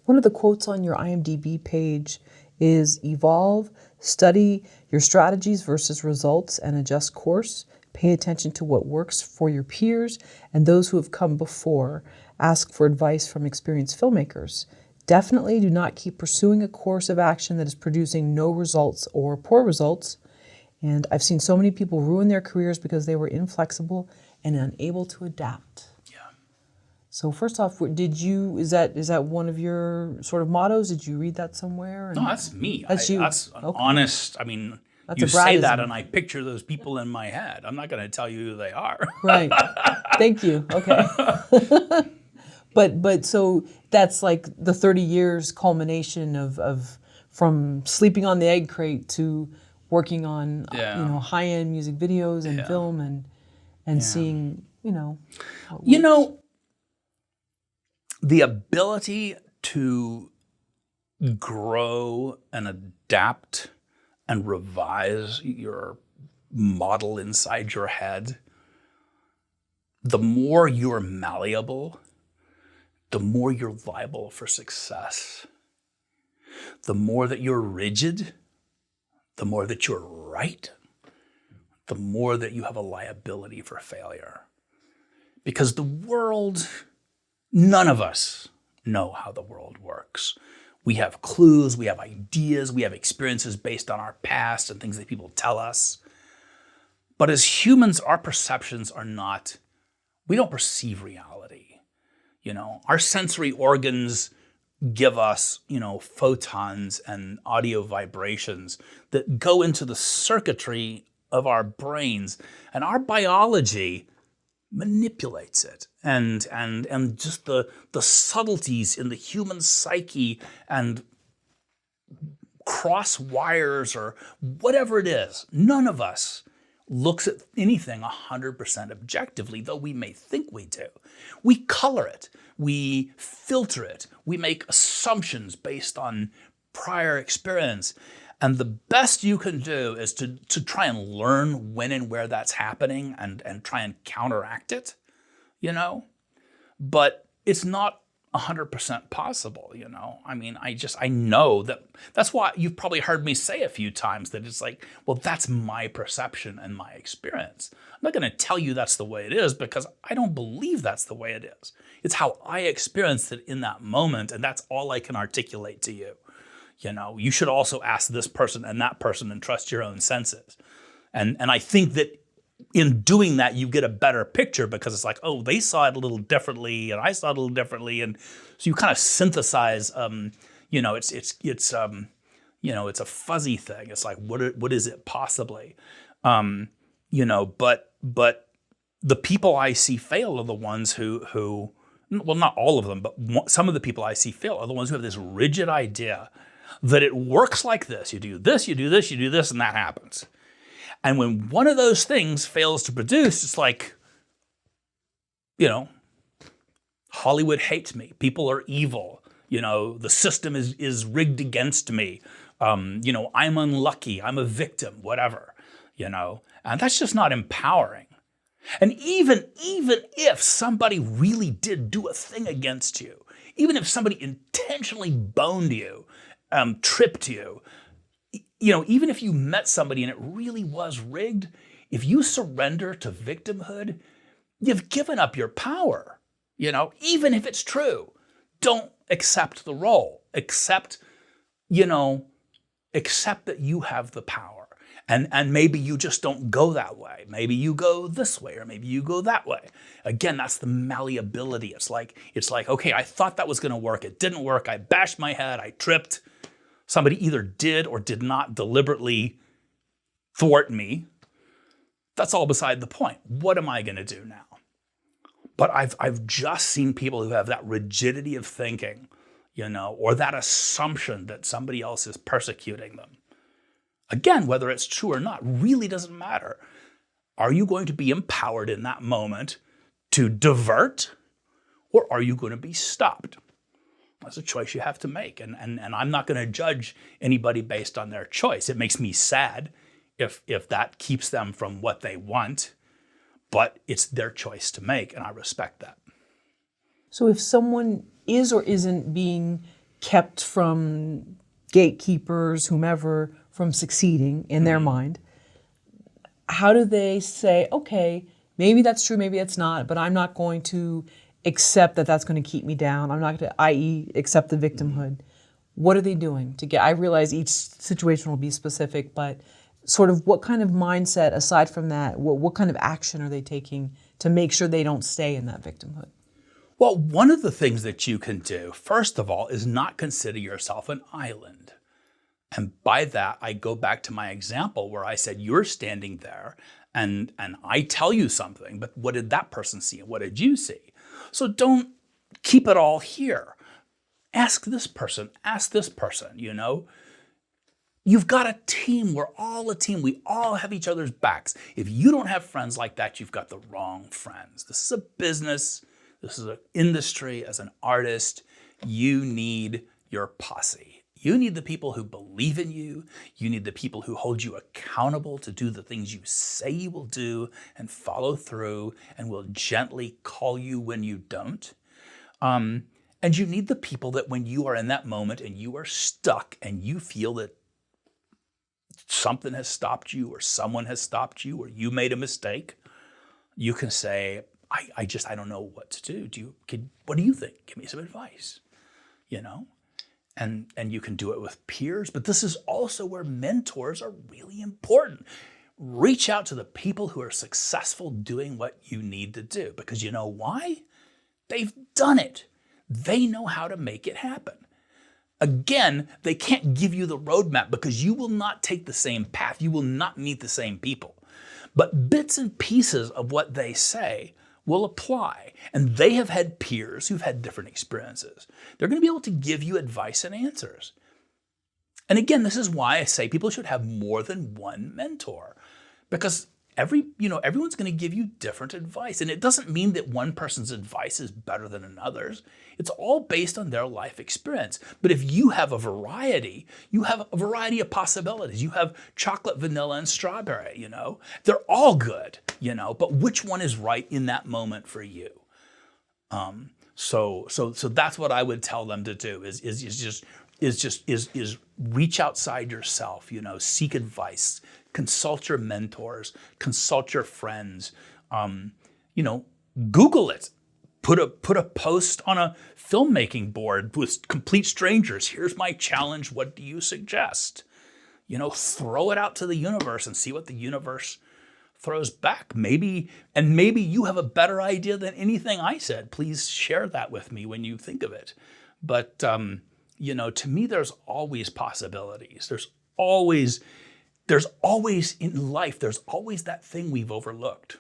One of the quotes on your IMDb page is evolve, study your strategies versus results, and adjust course. Pay attention to what works for your peers and those who have come before. Ask for advice from experienced filmmakers. Definitely do not keep pursuing a course of action that is producing no results or poor results. And I've seen so many people ruin their careers because they were inflexible and unable to adapt. So first off, is that one of your sort of mottos? Did you read that somewhere? No, that's me. That's you. That's an honest, I mean, that's you say that and I picture those people in my head. I'm not going to tell you who they are. Right. Thank you. Okay. But so that's like the 30 years culmination of from sleeping on the egg crate to working on high-end music videos and film and seeing, the ability to grow and adapt and revise your model inside your head, the more you're malleable, the more you're liable for success. The more that you're rigid, the more that you're right, the more that you have a liability for failure. Because the world, none of us know how the world works. We have clues, we have ideas, we have experiences based on our past and things that people tell us. But as humans, our perceptions are not, we don't perceive reality. Our sensory organs give us, photons and audio vibrations that go into the circuitry of our brains, and our biology manipulates it. And just the subtleties in the human psyche and cross wires or whatever it is, none of us looks at anything 100% objectively, though we may think we do. We color it, we filter it, we make assumptions based on prior experience. And the best you can do is to try and learn when and where that's happening and try and counteract it, But it's not 100% possible, I mean, I know that's why you've probably heard me say a few times that it's like, well, that's my perception and my experience. I'm not going to tell you that's the way it is because I don't believe that's the way it is. It's how I experienced it in that moment, and that's all I can articulate to you. You should also ask this person and that person and trust your own senses. And I think that in doing that, you get a better picture because it's like, oh, they saw it a little differently and I saw it a little differently. And so you kind of synthesize, it's a fuzzy thing. It's like, what is it possibly? But the people I see fail are the ones who, well, not all of them, but some of the people I see fail are the ones who have this rigid idea that it works like this. You do this, you do this, you do this, and that happens. And when one of those things fails to produce, it's like, Hollywood hates me. People are evil. The system is rigged against me. I'm unlucky. I'm a victim, whatever, And that's just not empowering. And even if somebody really did do a thing against you, even if somebody intentionally boned you, tripped you, even if you met somebody and it really was rigged, if you surrender to victimhood, you've given up your power, even if it's true. Don't accept the role. Accept that you have the power. And maybe you just don't go that way. Maybe you go this way, or maybe you go that way. Again, that's the malleability. It's like, okay, I thought that was going to work. It didn't work. I bashed my head. I tripped. Somebody either did or did not deliberately thwart me. That's all beside the point. What am I going to do now? But I've just seen people who have that rigidity of thinking, or that assumption that somebody else is persecuting them. Again, whether it's true or not really doesn't matter. Are you going to be empowered in that moment to divert, or are you going to be stopped? That's a choice you have to make. And I'm not going to judge anybody based on their choice. It makes me sad if that keeps them from what they want, but it's their choice to make, and I respect that. So if someone is or isn't being kept from gatekeepers, whomever, from succeeding in their mind, how do they say, okay, maybe that's true, maybe it's not, but I'm not going to accept that that's going to keep me down. I'm not going to, i.e., accept the victimhood. What are they doing to get, I realize each situation will be specific, but sort of what kind of mindset, aside from that, what kind of action are they taking to make sure they don't stay in that victimhood? Well, one of the things that you can do, first of all, is not consider yourself an island. And by that, I go back to my example where I said, you're standing there and I tell you something, but what did that person see and what did you see? So don't keep it all here. Ask this person, you know? You've got a team, we're all a team, we all have each other's backs. If you don't have friends like that, you've got the wrong friends. This is a business, this is an industry. As an artist, you need your posse. You need the people who believe in you. You need the people who hold you accountable to do the things you say you will do and follow through and will gently call you when you don't. And you need the people that when you are in that moment and you are stuck and you feel that something has stopped you or someone has stopped you or you made a mistake, you can say, I don't know what to do. What do you think? Give me some advice, you know? And you can do it with peers, but this is also where mentors are really important. Reach out to the people who are successful doing what you need to do, because you know why? They've done it. They know how to make it happen. Again, they can't give you the roadmap because you will not take the same path. You will not meet the same people. But bits and pieces of what they say will apply. And they have had peers who've had different experiences. They're going to be able to give you advice and answers. And again, this is why I say people should have more than one mentor, because everyone's going to give you different advice. And it doesn't mean that one person's advice is better than another's. It's all based on their life experience. But if you have a variety, you have a variety of possibilities. You have chocolate, vanilla, and strawberry, you know. They're all good, you know, but which one is right in that moment for you? So that's what I would tell them to do is reach outside yourself, you know, seek advice, consult your mentors, consult your friends, you know, Google it. Put a post on a filmmaking board with complete strangers. Here's my challenge. What do you suggest? You know, throw it out to the universe and see what the universe throws back. Maybe you have a better idea than anything I said. Please share that with me when you think of it. But, you know, to me, there's always possibilities. There's always in life, there's always that thing we've overlooked.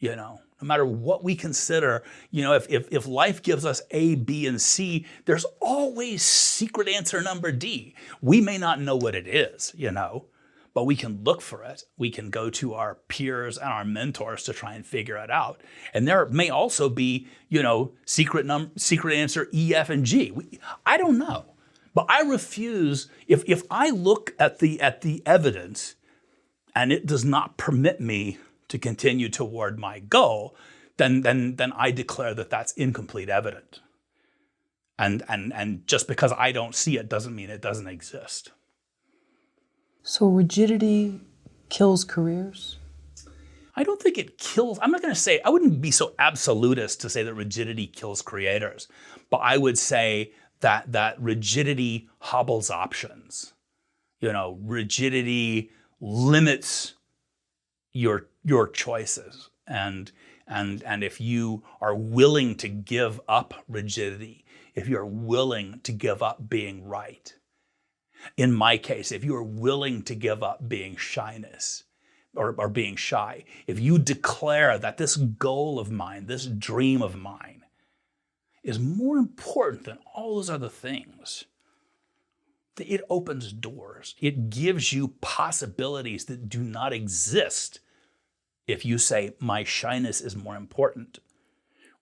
You know, no matter what we consider, you know, if life gives us A, B, and C, there's always secret answer number D. We may not know what it is, you know, but we can look for it. We can go to our peers and our mentors to try and figure it out. And there may also be, you know, secret answer E, F, and G. I don't know. But I refuse, if I look at the evidence and it does not permit me to continue toward my goal, then I declare that that's incomplete evidence. And just because I don't see it doesn't mean it doesn't exist. So rigidity kills careers? I don't think it kills. I'm not going to say, I wouldn't be so absolutist to say that rigidity kills creators, but I would say that rigidity hobbles options. You know, rigidity limits your choices. And if you are willing to give up rigidity, if you're willing to give up being right, in my case, if you are willing to give up being shyness or being shy, if you declare that this goal of mine, this dream of mine, is more important than all those other things, it opens doors. It gives you possibilities that do not exist if you say, my shyness is more important,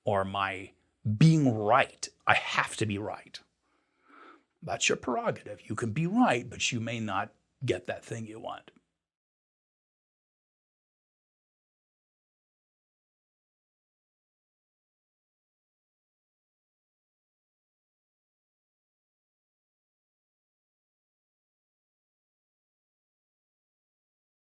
or my being right, I have to be right. That's your prerogative. You can be right, but you may not get that thing you want.